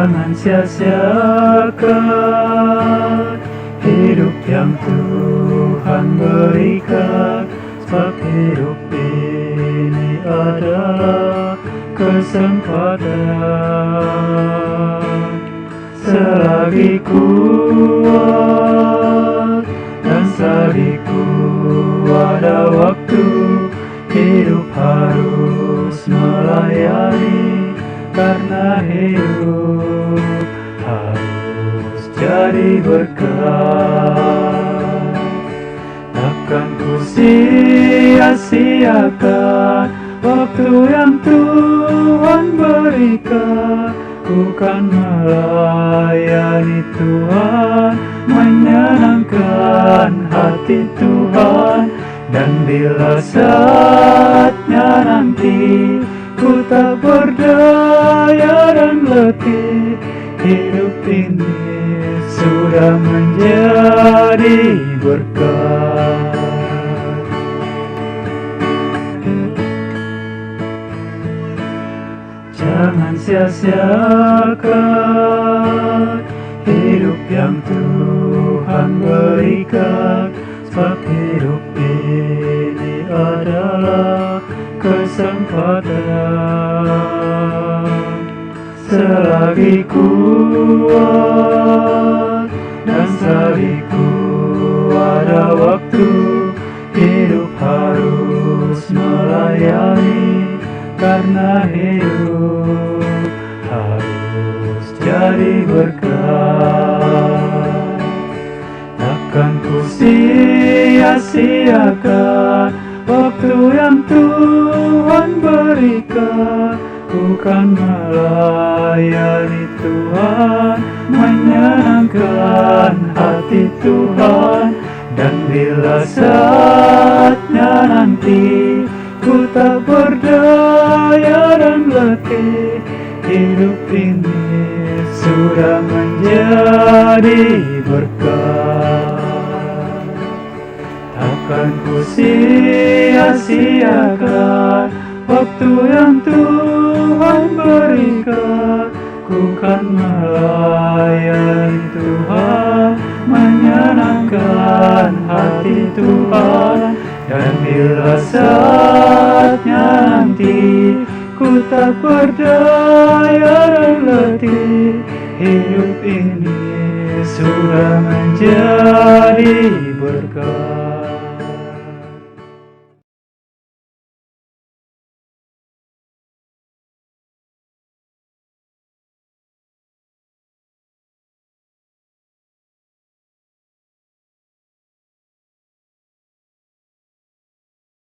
Jangan sia-siakan hidup yang Tuhan berikan, sebab hidup ini adalah kesempatan. Selagi kuat dan selagi ada waktu, hidup harus melayani, karena hidup harus jadi berkat. Takkan ku sia-siakan waktu yang Tuhan berikan. Ku kan melayani Tuhan, menyenangkan hati Tuhan. Dan bila saatnya nanti ku tak berdaya dan letih, hidup ini sudah menjadi berkat. Jangan sia-siakan hidup yang Tuhan berikan, sebab hidup ini adalah kesempatan. Selagi kuat dan selagi ada waktu, hidup harus melayani, karena hidup harus jadi berkat. Takkan ku sia-siakan waktu yang Tuhan berikan. Ku kan melayani Tuhan, menyenangkan hati Tuhan. Dan bila saatnya nanti ku tak berdaya dan letih, hidup ini sudah menjadi berkat. Takkan ku sia-siakan waktu yang Tuhan berikan. Ku kan melayani Tuhan, menyenangkan hati Tuhan. Dan bila saatnya nanti ku tak berdaya dan letih, hidup ini sudah menjadi berkat.